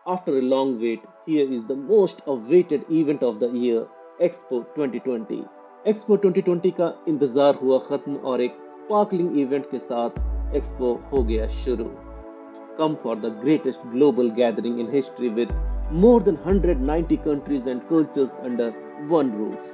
After a long wait, here is the most awaited event of the year, Expo 2020. Expo 2020 का इंतजार हुआ खत्म और एक स्पार्कलिंग इवेंट के साथ एक्सपो हो गया शुरू. Come for the greatest global gathering in history with more than 190 countries and cultures under one roof.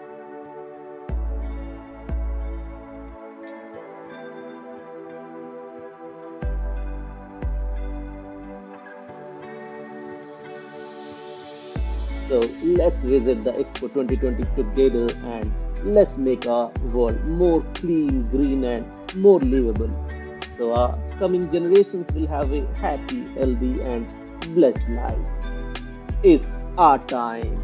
So let's visit the Expo 2020 together and let's make our world more clean, green, and more livable. So our coming generations will have a happy, healthy, and blessed life. It's our time.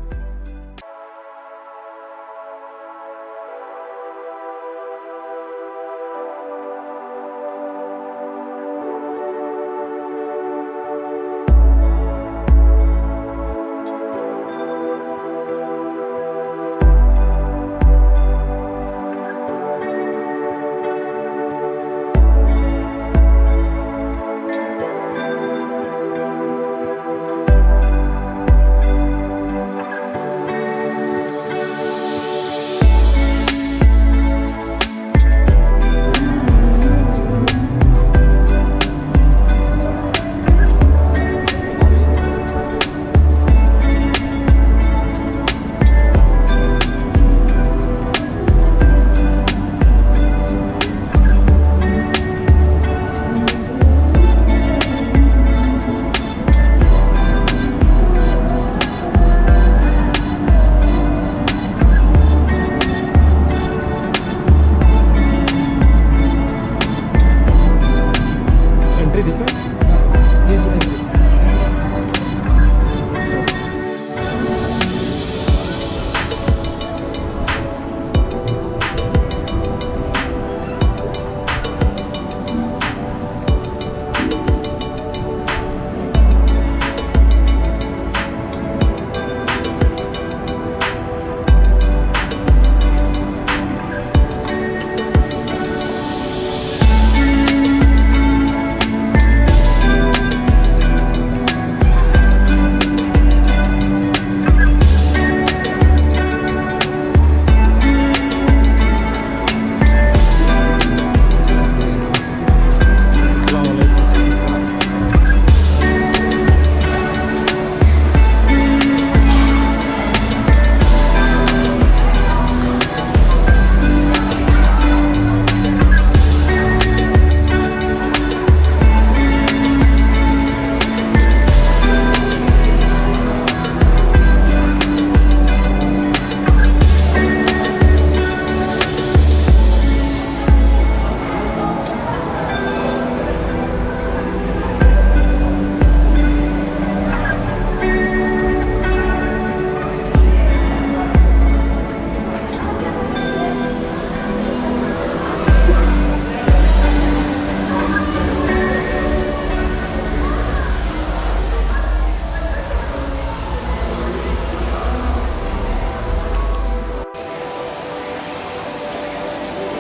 Entry this one? This entry.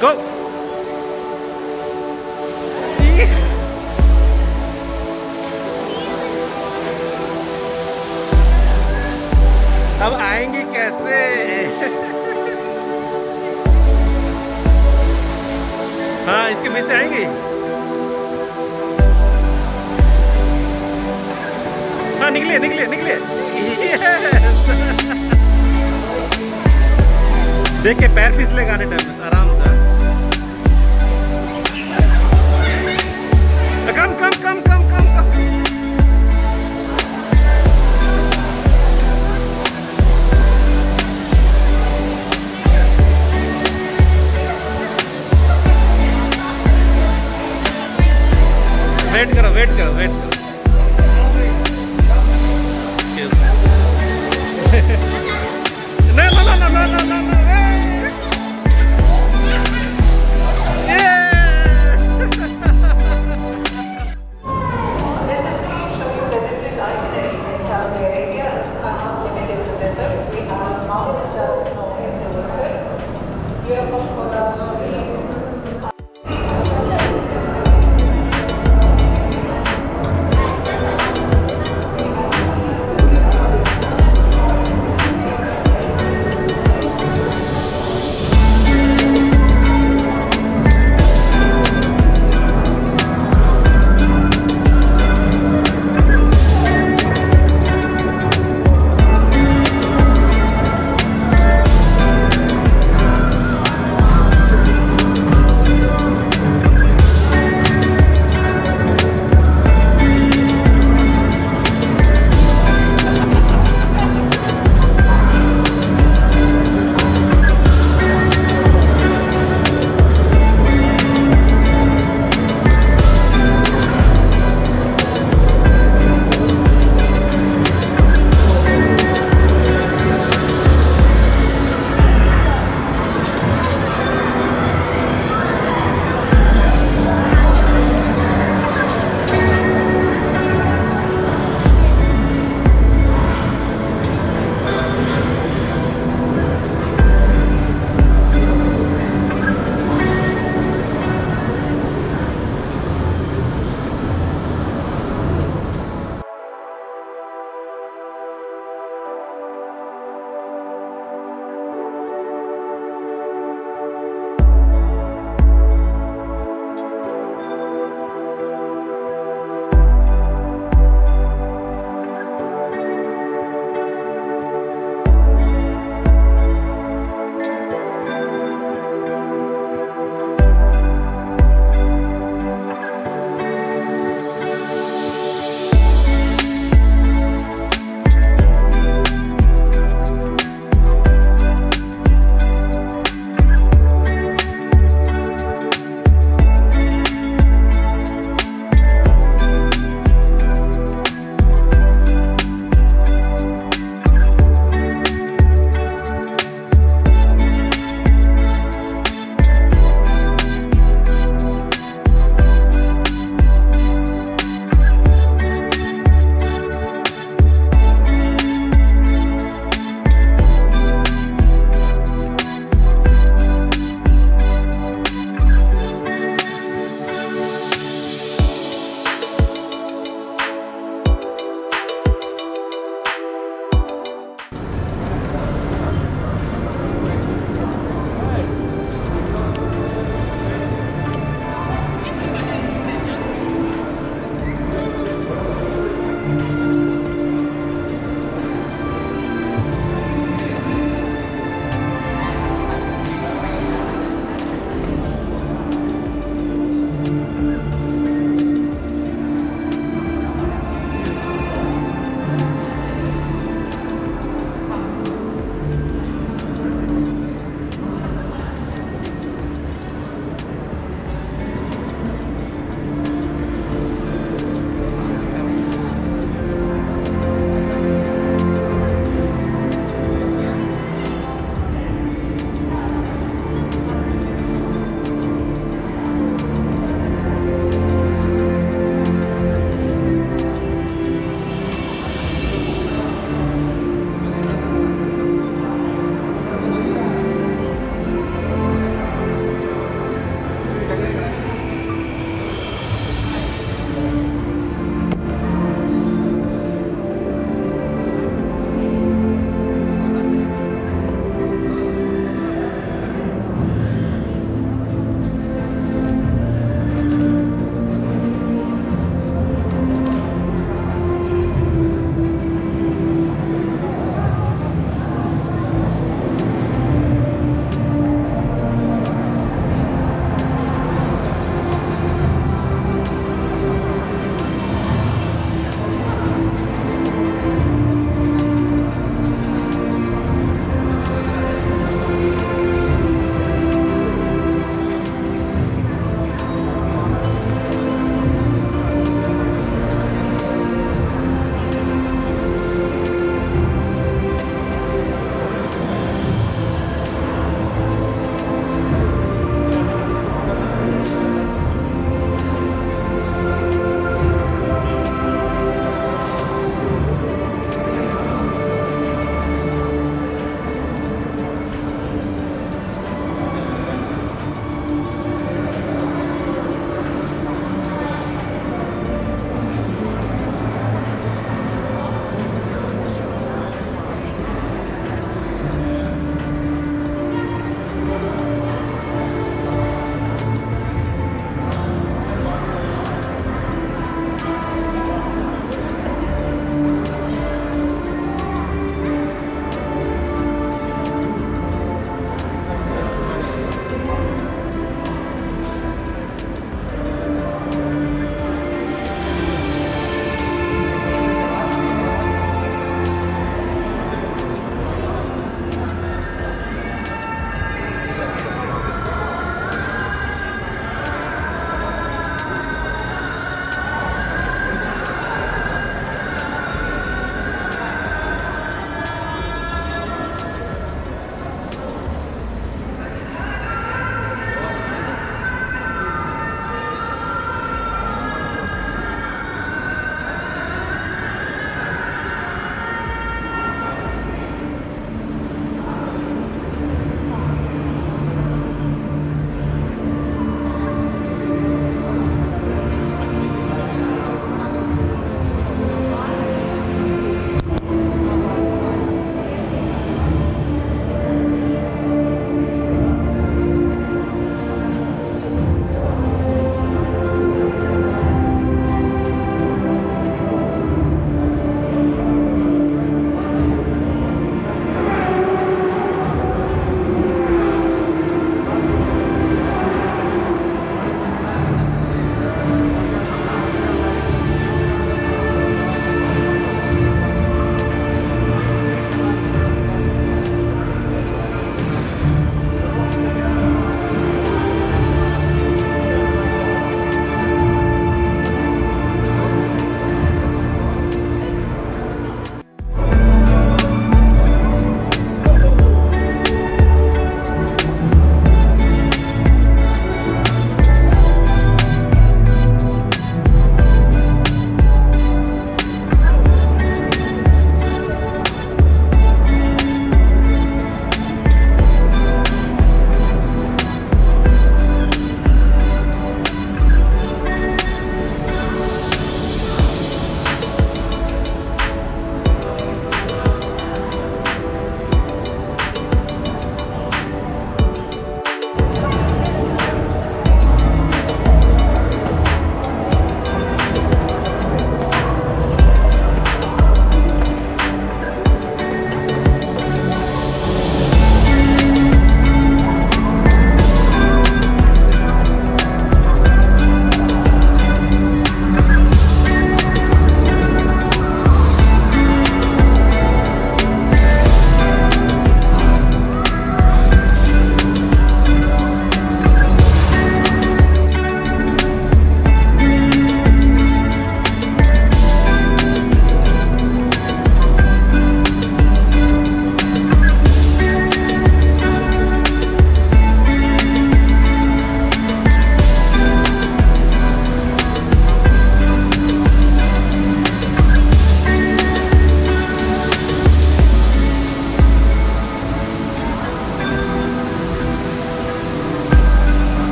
Go! अब आएंगे कैसे? हाँ, इसके बीच से आएंगे. हाँ, निकले निकले निकले. Yes! देख के पैर फिसले गाने टाइम में आराम से. कम कम कम कम कम कम. वेट करो वेट करो वेट करो. No no no no no no no no. Yeah!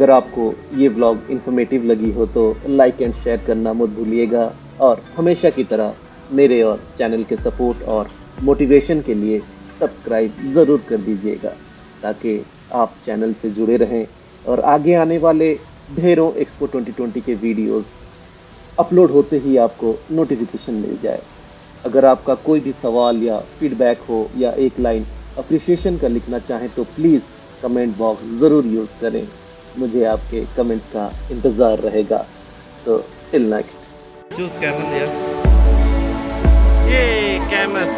अगर आपको ये व्लॉग इन्फॉर्मेटिव लगी हो तो लाइक एंड शेयर करना मत भूलिएगा, और हमेशा की तरह मेरे और चैनल के सपोर्ट और मोटिवेशन के लिए सब्सक्राइब ज़रूर कर दीजिएगा, ताकि आप चैनल से जुड़े रहें और आगे आने वाले ढेरों एक्सपो 2020 के वीडियोस अपलोड होते ही आपको नोटिफिकेशन मिल जाए। अगर आपका कोई भी सवाल या फीडबैक हो या एक लाइन अप्रिसिएशन का लिखना चाहें तो प्लीज़ कमेंट बॉक्स ज़रूर यूज़ करें। मुझे आपके कमेंट्स का इंतज़ार रहेगा। So till next. Choose camel यार, ये कैमल